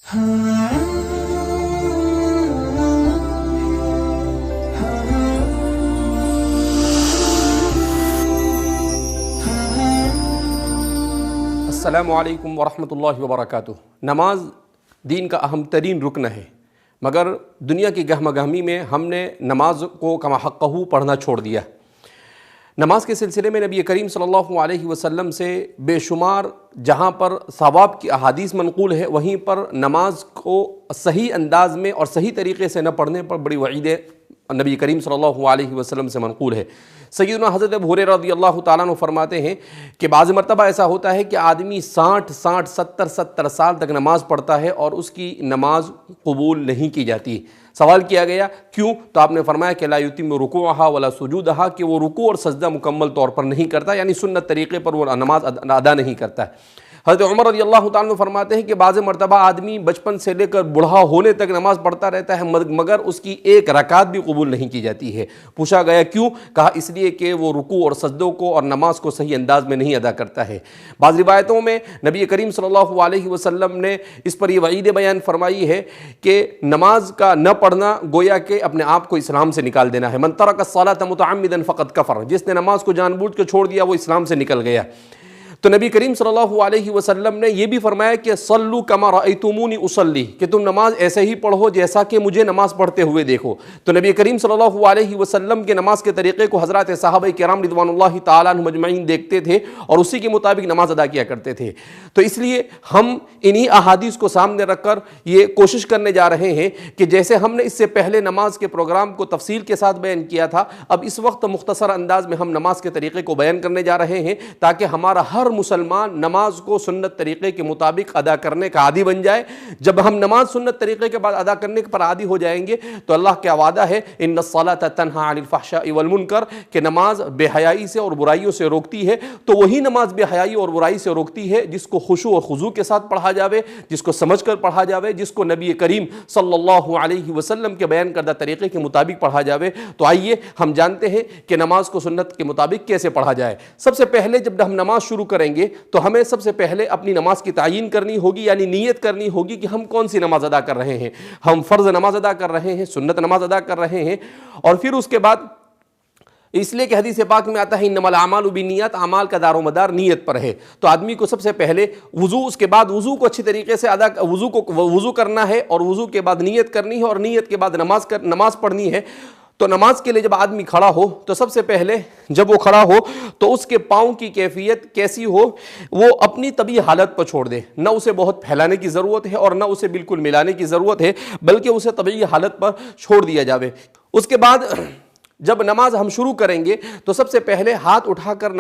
السلام علیکم ورحمۃ اللہ وبرکاتہ۔ نماز دین کا اہم ترین رکن ہے، مگر دنیا کی گہمہ گہمی میں ہم نے نماز کو کما حقہ پڑھنا چھوڑ دیا۔ نماز کے سلسلے میں نبی کریم صلی اللہ علیہ وسلم سے بے شمار جہاں پر ثواب کی احادیث منقول ہے، وہیں پر نماز کو صحیح انداز میں اور صحیح طریقے سے نہ پڑھنے پر بڑی وعیدیں نبی کریم صلی اللہ علیہ وسلم سے منقول ہے۔ سیدنا حضرت ابو ہریرہ رضی اللہ تعالیٰ عنہ فرماتے ہیں کہ بعض مرتبہ ایسا ہوتا ہے کہ آدمی 60 سال تک نماز پڑھتا ہے اور اس کی نماز قبول نہیں کی جاتی۔ سوال کیا گیا کیوں؟ تو آپ نے فرمایا کہ لا یتم رکوعہا ولا سجودہا، کہ وہ رکوع اور سجدہ مکمل طور پر نہیں کرتا، یعنی سنت طریقے پر وہ نماز ادا نہیں کرتا ہے۔ حضرت عمر رضی اللہ تعالیٰ عنہ فرماتے ہیں کہ بعض مرتبہ آدمی بچپن سے لے کر بوڑھا ہونے تک نماز پڑھتا رہتا ہے، مگر اس کی ایک رکعت بھی قبول نہیں کی جاتی ہے۔ پوچھا گیا کیوں؟ کہا اس لیے کہ وہ رکوع اور سجدوں کو اور نماز کو صحیح انداز میں نہیں ادا کرتا ہے۔ بعض روایتوں میں نبی کریم صلی اللہ علیہ وسلم نے اس پر یہ وعید بیان فرمائی ہے کہ نماز کا نہ پڑھنا گویا کہ اپنے آپ کو اسلام سے نکال دینا ہے۔ من ترک الصلاۃ متعمدا فقد کفر، جس نے نماز کو جان بوجھ کے چھوڑ دیا وہ اسلام سے نکل گیا۔ تو نبی کریم صلی اللہ علیہ وسلم نے یہ بھی فرمایا کہ صلو کما رأیتمونی اصلی، کہ تم نماز ایسے ہی پڑھو جیسا کہ مجھے نماز پڑھتے ہوئے دیکھو۔ تو نبی کریم صلی اللہ علیہ وسلم کے نماز کے طریقے کو حضرات صحابہ کرام رضوان اللہ تعالیٰ عنہم اجمعین دیکھتے تھے اور اسی کے مطابق نماز ادا کیا کرتے تھے۔ تو اس لیے ہم انہی احادیث کو سامنے رکھ کر یہ کوشش کرنے جا رہے ہیں کہ جیسے ہم نے اس سے پہلے نماز کے پروگرام کو تفصیل کے ساتھ بیان کیا تھا، اب اس وقت مختصر انداز میں ہم نماز کے طریقے کو بیان کرنے جا رہے ہیں تاکہ ہمارا ہر مسلمان نماز کو سنت طریقے کے مطابق ادا کرنے کا عادی بن جائے۔ جب ہم نماز سنت طریقے کے بعد ادا کرنے پر عادی ہو جائیں گے تو اللہ کا وعدہ ہے ان الصلاۃ تنہی عن الفحشاء والمنکر، کہ نماز بے حیائی سے اور برائیوں سے روکتی ہے۔ تو وہی نماز بے حیائی اور برائی سے روکتی ہے جس کو خشوع اور خضوع کے ساتھ پڑھا جاوے، جس کو سمجھ کر پڑھا جاوے، جس کو نبی کریم صلی اللہ علیہ وسلم کے بیان کردہ طریقے کے مطابق پڑھا جاوے۔ تو آئیے ہم جانتے ہیں کہ نماز کو سنت کے مطابق کیسے پڑھا جائے۔ سب سے پہلے جب ہم نماز شروع کریں گے تو ہمیں سب سے پہلے اپنی نماز کی تعیین کرنی ہوگی، یعنی نیت کرنی ہوگی کہ ہم کون سی نماز ادا کر رہے ہیں۔ ہم فرض نماز ادا کر رہے ہیں، سنت نماز ادا کر رہے ہیں، اور پھر اس کے بعد اس لیے کہ حدیث پاک میں آتا ہے انما الاعمال بالنیات، اعمال کا دار و مدار نیت پر ہے۔ تو آدمی کو سب سے پہلے وضو، اس کے بعد وضو کو اچھی طریقے سے وضو کرنا ہے، اور وضو کے بعد نیت کرنی ہے، اور نیت کے بعد نماز پڑھنی ہے۔ تو نماز کے لیے جب آدمی کھڑا ہو تو سب سے پہلے جب وہ کھڑا ہو تو اس کے پاؤں کی کیفیت کیسی ہو، وہ اپنی طبیعی حالت پر چھوڑ دے۔ نہ اسے بہت پھیلانے کی ضرورت ہے اور نہ اسے بالکل ملانے کی ضرورت ہے، بلکہ اسے طبیعی حالت پر چھوڑ دیا جاوے۔ اس کے بعد جب نماز ہم شروع کریں گے تو سب سے پہلے ہاتھ اٹھا کر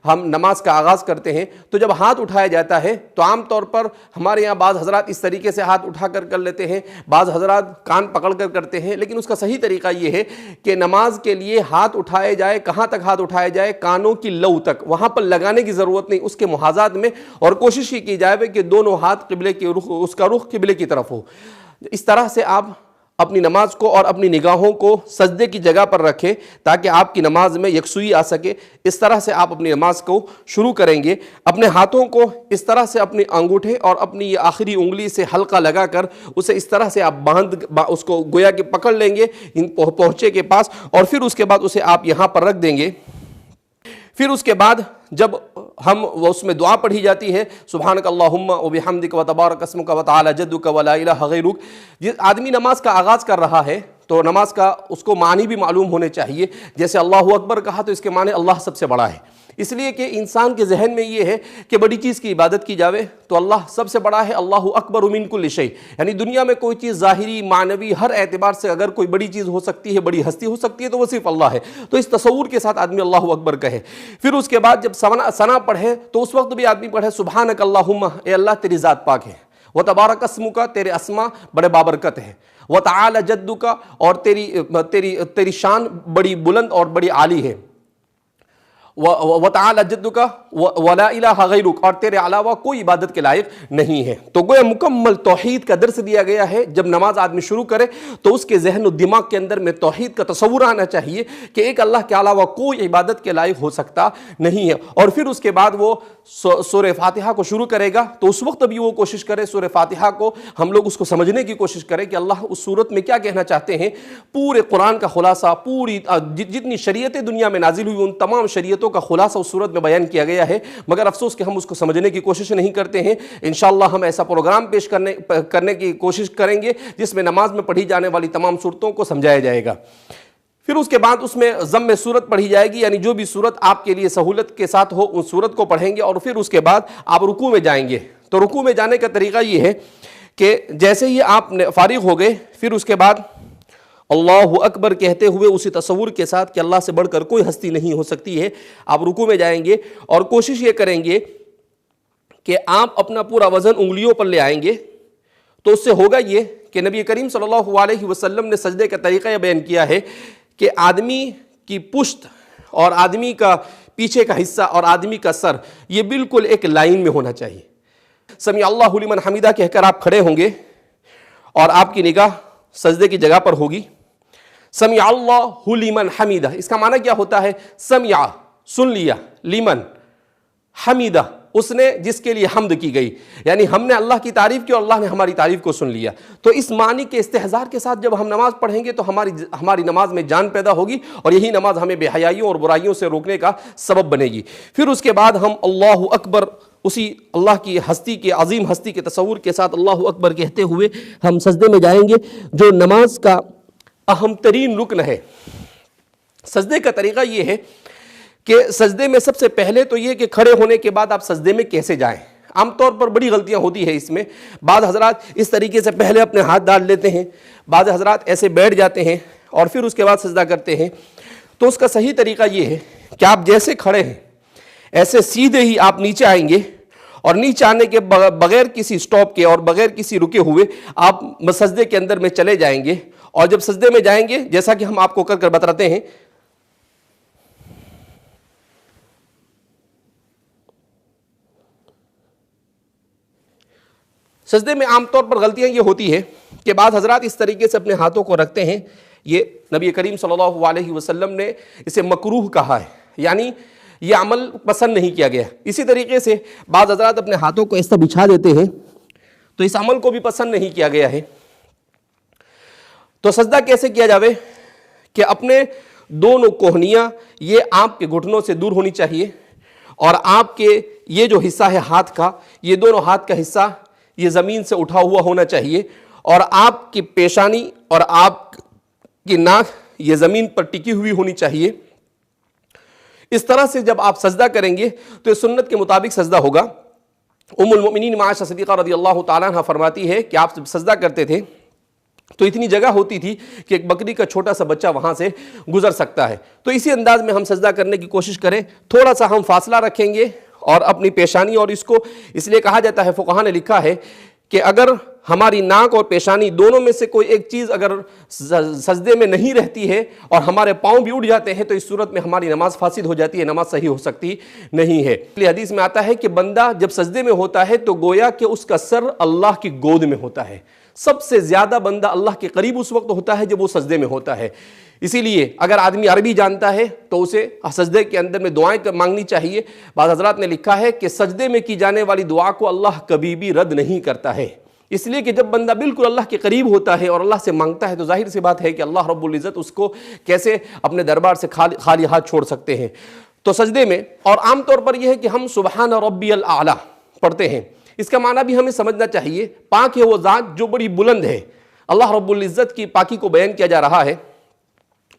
ہم نماز کا آغاز کرتے ہیں۔ تو جب ہاتھ اٹھایا جاتا ہے تو عام طور پر ہمارے یہاں بعض حضرات اس طریقے سے ہاتھ اٹھا کر لیتے ہیں، بعض حضرات کان پکڑ کر کرتے ہیں، لیکن اس کا صحیح طریقہ یہ ہے کہ نماز کے لیے ہاتھ اٹھائے جائے، کہاں تک ہاتھ اٹھایا جائے؟ کانوں کی لو تک، وہاں پر لگانے کی ضرورت نہیں، اس کے محاذات میں، اور کوشش کی جائے کہ دونوں ہاتھ قبلے کے رخ، اس کا رخ قبلے کی طرف ہو۔ اس طرح سے آپ اپنی نماز کو اور اپنی نگاہوں کو سجدے کی جگہ پر رکھیں تاکہ آپ کی نماز میں یکسوئی آ سکے۔ اس طرح سے آپ اپنی نماز کو شروع کریں گے۔ اپنے ہاتھوں کو اس طرح سے اپنے انگوٹھے اور اپنی یہ آخری انگلی سے حلقہ لگا کر اسے اس طرح سے آپ اس کو گویا کہ پکڑ لیں گے پہنچے کے پاس، اور پھر اس کے بعد اسے آپ یہاں پر رکھ دیں گے۔ پھر اس کے بعد جب اس میں دعا پڑھی جاتی ہے سبحانک اللہم وبحمدک وتبارک اسمک وتعالی جدک ولا الہ غیرک، جس آدمی نماز کا آغاز کر رہا ہے تو نماز کا اس کو معنی بھی معلوم ہونے چاہیے۔ جیسے اللہ اکبر کہا تو اس کے معنی اللہ سب سے بڑا ہے، اس لیے کہ انسان کے ذہن میں یہ ہے کہ بڑی چیز کی عبادت کی جاوے تو اللہ سب سے بڑا ہے، اللہ اکبر من کل شیء، یعنی دنیا میں کوئی چیز ظاہری معنوی ہر اعتبار سے اگر کوئی بڑی چیز ہو سکتی ہے، بڑی ہستی ہو سکتی ہے تو وہ صرف اللہ ہے۔ تو اس تصور کے ساتھ آدمی اللہ اکبر کہے۔ پھر اس کے بعد جب ثنا پڑھے تو اس وقت بھی آدمی پڑھے سبحانک اللہم، اے اللہ تیری ذات پاک ہے، وتبارک اسمک، تیرے اسما بڑے بابرکت ہے، وتعالی جدک، اور تیری شان بڑی بلند اور بڑی عالی ہے، وَتَعَالَى جَدُّكَ وَلَا إِلَٰهَ غَيْرُكَ، اور تیرے علاوہ کوئی عبادت کے لائق نہیں ہے۔ تو گویا مکمل توحید کا درس دیا گیا ہے۔ جب نماز آدمی شروع کرے تو اس کے ذہن و دماغ کے اندر میں توحید کا تصور آنا چاہیے کہ ایک اللہ کے علاوہ کوئی عبادت کے لائق ہو سکتا نہیں ہے۔ اور پھر اس کے بعد وہ سورہ فاتحہ کو شروع کرے گا تو اس وقت بھی وہ کوشش کرے سورہ فاتحہ کو ہم لوگ اس کو سمجھنے کی کوشش کریں کہ اللہ اس صورت میں کیا کہنا چاہتے ہیں۔ پورے قرآن کا خلاصہ، پوری جتنی شریعتیں دنیا میں نازل ہوئی ان تمام شریعتوں کا خلاصہ اس صورت میں بیان کیا گیا ہے، مگر افسوس کہ ہم اس کو سمجھنے کی کوشش نہیں کرتے ہیں۔ انشاءاللہ ہم ایسا پروگرام پیش کرنے کی کوشش کریں گے جس میں نماز میں پڑھی جانے والی تمام صورتوں کو سمجھایا جائے گا۔ پھر اس کے بعد اس میں ضم صورت پڑھی جائے گی، یعنی جو بھی صورت آپ کے لیے سہولت کے ساتھ ہو اس صورت کو پڑھیں گے، اور پھر اس کے بعد آپ رکوع میں جائیں گے۔ تو رکوع میں جانے کا طریقہ یہ ہے کہ جیسے ہی آپ فارغ ہو گئے پھر اس کے بعد اللہ اکبر کہتے ہوئے اسی تصور کے ساتھ کہ اللہ سے بڑھ کر کوئی ہستی نہیں ہو سکتی ہے، آپ رکوع میں جائیں گے اور کوشش یہ کریں گے کہ آپ اپنا پورا وزن انگلیوں پر لے آئیں گے۔ تو اس سے ہوگا یہ کہ نبی کریم صلی اللہ علیہ وسلم نے سجدے کا طریقہ یہ بیان کیا ہے کہ آدمی کی پشت اور آدمی کا پیچھے کا حصہ اور آدمی کا سر یہ بالکل ایک لائن میں ہونا چاہیے۔ سمیع اللہ لمن حمیدہ کہہ کر آپ کھڑے ہوں گے اور آپ کی نگاہ سجدے کی جگہ پر ہوگی۔ سمیع اللہ لمن حمیدہ، اس کا معنی کیا ہوتا ہے؟ سمع سن لیا، لمن حمیدہ اس نے جس کے لیے حمد کی گئی، یعنی ہم نے اللہ کی تعریف کی اور اللہ نے ہماری تعریف کو سن لیا۔ تو اس معنی کے استحضار کے ساتھ جب ہم نماز پڑھیں گے تو ہماری نماز میں جان پیدا ہوگی اور یہی نماز ہمیں بے حیائیوں اور برائیوں سے روکنے کا سبب بنے گی۔ پھر اس کے بعد ہم اللہ اکبر اسی اللہ کی ہستی کے عظیم ہستی کے تصور کے ساتھ اللہ اکبر کہتے ہوئے ہم سجدے میں جائیں گے، جو نماز کا اہم ترین رکن ہے۔ سجدے کا طریقہ یہ ہے کہ سجدے میں سب سے پہلے تو یہ کہ کھڑے ہونے کے بعد آپ سجدے میں کیسے جائیں۔ عام طور پر بڑی غلطیاں ہوتی ہے اس میں، بعض حضرات اس طریقے سے پہلے اپنے ہاتھ ڈال لیتے ہیں، بعض حضرات ایسے بیٹھ جاتے ہیں اور پھر اس کے بعد سجدہ کرتے ہیں۔ تو اس کا صحیح طریقہ یہ ہے کہ آپ جیسے کھڑے ہیں ایسے سیدھے ہی آپ نیچے آئیں گے، اور نیچے آنے کے بغیر کسی سٹاپ کے اور بغیر کسی رکے ہوئے آپ سجدے کے اندر میں چلے جائیں گے۔ اور جب سجدے میں جائیں گے جیسا کہ ہم آپ کو کر بتاتے ہیں، سجدے میں عام طور پر غلطیاں یہ ہوتی ہے کہ بعض حضرات اس طریقے سے اپنے ہاتھوں کو رکھتے ہیں، یہ نبی کریم صلی اللہ علیہ وسلم نے اسے مکروہ کہا ہے، یعنی یہ عمل پسند نہیں کیا گیا۔ اسی طریقے سے بعض حضرات اپنے ہاتھوں کو اس طرح بچھا دیتے ہیں، تو اس عمل کو بھی پسند نہیں کیا گیا ہے۔ تو سجدہ کیسے کیا جاوے کہ اپنے دونوں کوہنیاں یہ آپ کے گھٹنوں سے دور ہونی چاہیے، اور آپ کے یہ جو حصہ ہے ہاتھ کا، یہ دونوں ہاتھ کا حصہ یہ زمین سے اٹھا ہوا ہونا چاہیے، اور آپ کی پیشانی اور آپ کی ناک یہ زمین پر ٹکی ہوئی ہونی چاہیے۔ اس طرح سے جب آپ سجدہ کریں گے تو یہ سنت کے مطابق سجدہ ہوگا۔ ام المؤمنین عائشہ صدیقہ رضی اللہ تعالیٰ عنہ فرماتی ہے کہ آپ سجدہ کرتے تھے تو اتنی جگہ ہوتی تھی کہ ایک بکری کا چھوٹا سا بچہ وہاں سے گزر سکتا ہے۔ تو اسی انداز میں ہم سجدہ کرنے کی کوشش کریں، تھوڑا سا ہم فاصلہ رکھیں گے اور اپنی پیشانی، اور اس کو اس لیے کہا جاتا ہے، فقہاء نے لکھا ہے کہ اگر ہماری ناک اور پیشانی دونوں میں سے کوئی ایک چیز اگر سجدے میں نہیں رہتی ہے اور ہمارے پاؤں بھی اٹھ جاتے ہیں تو اس صورت میں ہماری نماز فاسد ہو جاتی ہے، نماز صحیح ہو سکتی نہیں ہے۔ اس لیے حدیث میں آتا ہے کہ بندہ جب سجدے میں ہوتا ہے تو گویا کہ اس کا سر اللہ کی گود میں ہوتا ہے۔ سب سے زیادہ بندہ اللہ کے قریب اس وقت ہوتا ہے جب وہ سجدے میں ہوتا ہے۔ اسی لیے اگر آدمی عربی جانتا ہے تو اسے سجدے کے اندر میں دعائیں مانگنی چاہیے۔ بعض حضرات نے لکھا ہے کہ سجدے میں کی جانے والی دعا کو اللہ کبھی بھی رد نہیں کرتا ہے، اس لیے کہ جب بندہ بالکل اللہ کے قریب ہوتا ہے اور اللہ سے مانگتا ہے تو ظاہر سی بات ہے کہ اللہ رب العزت اس کو کیسے اپنے دربار سے خالی ہاتھ چھوڑ سکتے ہیں۔ تو سجدے میں، اور عام طور پر یہ ہے کہ ہم سبحان ربی الاعلیٰ پڑھتے ہیں، اس کا معنی بھی ہمیں سمجھنا چاہیے، پاک ہے وہ ذات جو بڑی بلند ہے۔ اللہ رب العزت کی پاکی کو بیان کیا جا رہا ہے،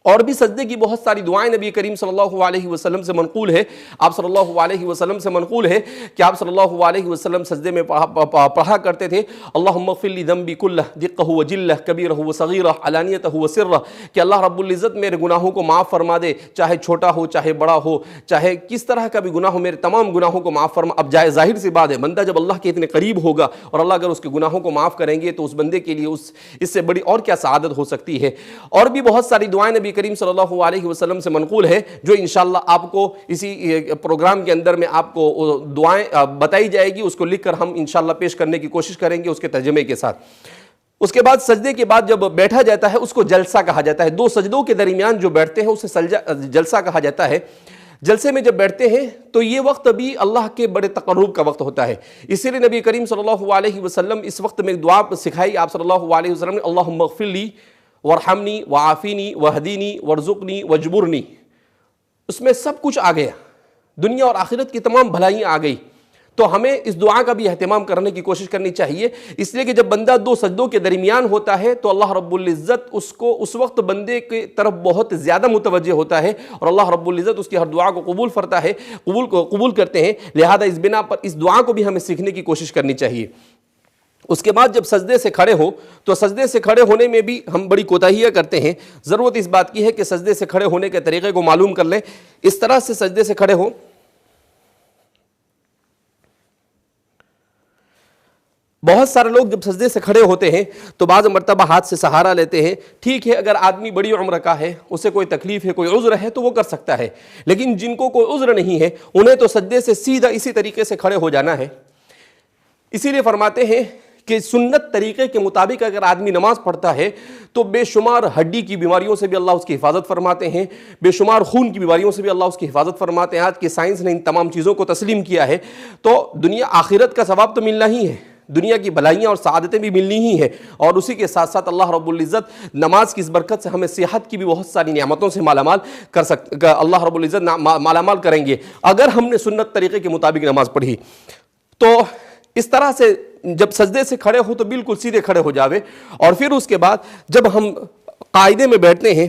اور بھی سجدے کی بہت ساری دعائیں نبی کریم صلی اللہ علیہ وسلم سے منقول ہے۔ آپ صلی اللہ علیہ وسلم سے منقول ہے کہ آپ صلی اللہ علیہ وسلم سجدے میں پڑھا کرتے تھے، اللہم اغفر لی ذنبی کلہ دقہ وجلہ کبیرہ وصغیرہ علانیتہ وسرہ، کہ اللہ رب العزت میرے گناہوں کو معاف فرما دے، چاہے چھوٹا ہو چاہے بڑا ہو، چاہے کس طرح کا بھی گناہ ہو، میرے تمام گناہوں کو معاف فرما۔ اب ظاہر سی بات ہے، بندہ جب اللہ کے اتنے قریب ہوگا اور اللہ اگر اس کے گناہوں کو معاف کریں گے تو اس بندے کے لیے اس سے بڑی اور کیا سعادت ہو سکتی ہے۔ اور بھی بہت ساری دعائیں نبی نبی کریم صلی اللہ علیہ وسلم سے منقول ہے، جو انشاءاللہ آپ کو اسی پروگرام کے اندر میں آپ کو دعائیں بتائی جائے گی، اس کو لکھ کر ہم انشاءاللہ پیش کرنے کی کوشش کریں گے اس کے ترجمے کے ساتھ۔ اس کے بعد سجدے کے بعد جب بیٹھا جاتا ہے اس کو جلسہ کہا جاتا ہے، دو سجدوں کے درمیان جو بیٹھتے ہیں اسے جلسہ کہا جاتا ہے۔ جلسے میں جب بیٹھتے ہیں تو یہ وقت بھی اللہ کے بڑے تقرب کا وقت ہوتا ہے، اسی لیے نبی کریم صلی اللہ علیہ وسلم اس وقت میں ایک دعا سکھائی آپ صلی اللہ علیہ وسلم نے، اللہم اغفر لی وارحمنی وعافینی وہدینی وارزقنی وجبرنی۔ اس میں سب کچھ آ گیا، دنیا اور آخرت کی تمام بھلائیاں آ گئی، تو ہمیں اس دعا کا بھی اہتمام کرنے کی کوشش کرنی چاہیے، اس لیے کہ جب بندہ دو سجدوں کے درمیان ہوتا ہے تو اللہ رب العزت اس کو اس وقت بندے کی طرف بہت زیادہ متوجہ ہوتا ہے، اور اللہ رب العزت اس کی ہر دعا کو قبول کرتے ہیں۔ لہذا اس بنا پر اس دعا کو بھی ہمیں سیکھنے کی کوشش کرنی چاہیے۔ اس کے بعد جب سجدے سے کھڑے ہو تو سجدے سے کھڑے ہونے میں بھی ہم بڑی کوتاہیاں کرتے ہیں، ضرورت اس بات کی ہے کہ سجدے سے کھڑے ہونے کے طریقے کو معلوم کر لیں۔ اس طرح سے سجدے سے کھڑے ہو، بہت سارے لوگ جب سجدے سے کھڑے ہوتے ہیں تو بعض مرتبہ ہاتھ سے سہارا لیتے ہیں۔ ٹھیک ہے، اگر آدمی بڑی عمر کا ہے، اسے کوئی تکلیف ہے، کوئی عذر ہے تو وہ کر سکتا ہے، لیکن جن کو کوئی عذر نہیں ہے انہیں تو سجدے سے سیدھا اسی طریقے سے کھڑے ہو جانا ہے۔ اسی لیے فرماتے ہیں کہ سنت طریقے کے مطابق اگر آدمی نماز پڑھتا ہے تو بے شمار ہڈی کی بیماریوں سے بھی اللہ اس کی حفاظت فرماتے ہیں، بے شمار خون کی بیماریوں سے بھی اللہ اس کی حفاظت فرماتے ہیں۔ آج کی سائنس نے ان تمام چیزوں کو تسلیم کیا ہے، تو دنیا آخرت کا ثواب تو ملنا ہی ہے، دنیا کی بھلائیاں اور سعادتیں بھی ملنی ہی ہیں، اور اسی کے ساتھ ساتھ اللہ رب العزت نماز کی اس برکت سے ہمیں صحت کی بھی بہت ساری نعمتوں سے مالامال اللہ رب العزت مالامال کریں گے اگر ہم نے سنت طریقے کے مطابق نماز پڑھی۔ تو اس طرح سے جب سجدے سے کھڑے ہو تو بالکل سیدھے کھڑے ہو جاوے، اور پھر اس کے بعد جب ہم قاعدے میں بیٹھتے ہیں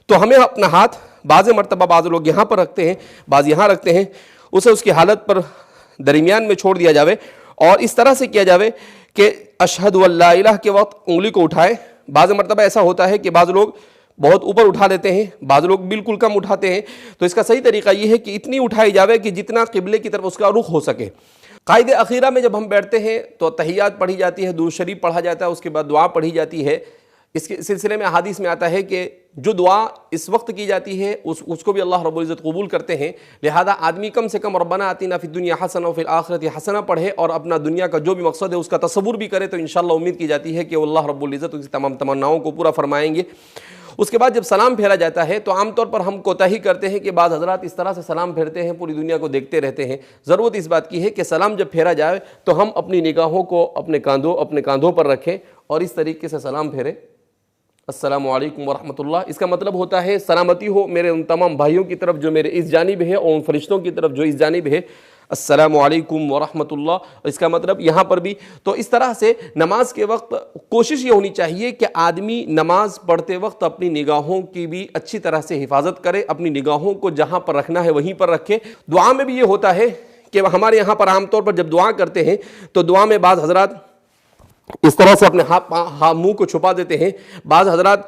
تو ہمیں اپنا ہاتھ بعض مرتبہ بعض لوگ یہاں پر رکھتے ہیں، بعض یہاں رکھتے ہیں، اسے اس کی حالت پر درمیان میں چھوڑ دیا جاوے، اور اس طرح سے کیا جاوے کہ اشہد ان لا الہ کے وقت انگلی کو اٹھائے۔ بعض مرتبہ ایسا ہوتا ہے کہ بعض لوگ بہت اوپر اٹھا لیتے ہیں، بعض لوگ بالکل کم اٹھاتے ہیں، تو اس کا صحیح طریقہ یہ ہے کہ اتنی اٹھائی جاوے کہ جتنا قبلے کی طرف اس کا رخ ہو سکے۔ قاعدہ اخیرہ میں جب ہم بیٹھتے ہیں تو تحیات پڑھی جاتی ہے، درود شریف پڑھا جاتا ہے، اس کے بعد دعا پڑھی جاتی ہے۔ اس کے سلسلے میں احادیث میں آتا ہے کہ جو دعا اس وقت کی جاتی ہے اس کو بھی اللہ رب العزت قبول کرتے ہیں، لہذا آدمی کم سے کم ربنا آتنا فی الدنیا حسنہ وفی الآخرۃ حسنہ پڑھے، اور اپنا دنیا کا جو بھی مقصد ہے اس کا تصور بھی کرے، تو انشاءاللہ امید کی جاتی ہے کہ اللہ رب العزت اس تمام تمناؤں کو پورا فرمائیں گے۔ اس کے بعد جب سلام پھیرا جاتا ہے تو عام طور پر ہم کوتاہی کرتے ہیں کہ بعض حضرات اس طرح سے سلام پھیرتے ہیں، پوری دنیا کو دیکھتے رہتے ہیں۔ ضرورت اس بات کی ہے کہ سلام جب پھیرا جائے تو ہم اپنی نگاہوں کو اپنے کاندھوں پر رکھیں اور اس طریقے سے سلام پھیریں، السلام علیکم ورحمۃ اللہ۔ اس کا مطلب ہوتا ہے سلامتی ہو میرے ان تمام بھائیوں کی طرف جو میرے اس جانب ہے، اور ان فرشتوں کی طرف جو اس جانب ہے، السلام علیکم ورحمۃ اللہ۔ اس کا مطلب یہاں پر بھی تو اس طرح سے نماز کے وقت کوشش یہ ہونی چاہیے کہ آدمی نماز پڑھتے وقت اپنی نگاہوں کی بھی اچھی طرح سے حفاظت کرے، اپنی نگاہوں کو جہاں پر رکھنا ہے وہیں پر رکھے۔ دعا میں بھی یہ ہوتا ہے کہ ہمارے یہاں پر عام طور پر جب دعا کرتے ہیں تو دعا میں بعض حضرات اس طرح سے اپنے منہ کو چھپا دیتے ہیں، بعض حضرات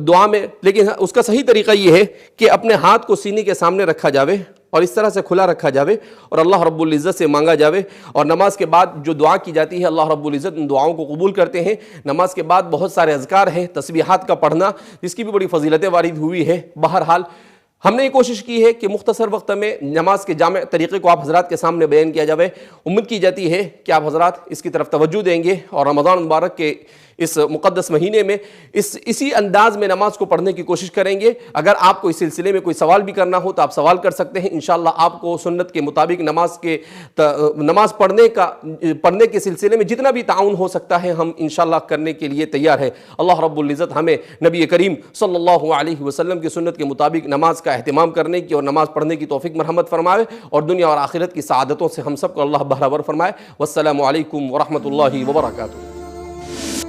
دعا میں، لیکن اس کا صحیح طریقہ یہ ہے کہ اپنے ہاتھ کو سینے کے سامنے رکھا جاوے اور اس طرح سے کھلا رکھا جاوے اور اللہ رب العزت سے مانگا جاوے، اور نماز کے بعد جو دعا کی جاتی ہے اللہ رب العزت ان دعاؤں کو قبول کرتے ہیں۔ نماز کے بعد بہت سارے اذکار ہیں، تسبیحات کا پڑھنا، جس کی بھی بڑی فضیلتیں وارد ہوئی ہے۔ بہرحال ہم نے یہ کوشش کی ہے کہ مختصر وقت میں نماز کے جامع طریقے کو آپ حضرات کے سامنے بیان کیا جاوے۔ امید کی جاتی ہے کہ آپ حضرات اس کی طرف توجہ دیں گے اور رمضان مبارک کے اس مقدس مہینے میں اسی انداز میں نماز کو پڑھنے کی کوشش کریں گے۔ اگر آپ کو اس سلسلے میں کوئی سوال بھی کرنا ہو تو آپ سوال کر سکتے ہیں، انشاءاللہ آپ کو سنت کے مطابق نماز پڑھنے کے سلسلے میں جتنا بھی تعاون ہو سکتا ہے ہم انشاءاللہ کرنے کے لیے تیار ہیں۔ اللہ رب العزت ہمیں نبی کریم صلی اللہ علیہ وسلم کی سنت کے مطابق نماز کا اہتمام کرنے کی اور نماز پڑھنے کی توفیق مرحمت فرمائے، اور دنیا اور آخرت کی سعادتوں سے ہم سب کو اللہ بہرور فرمائے۔ والسلام علیکم ورحمۃ اللہ وبرکاتہ۔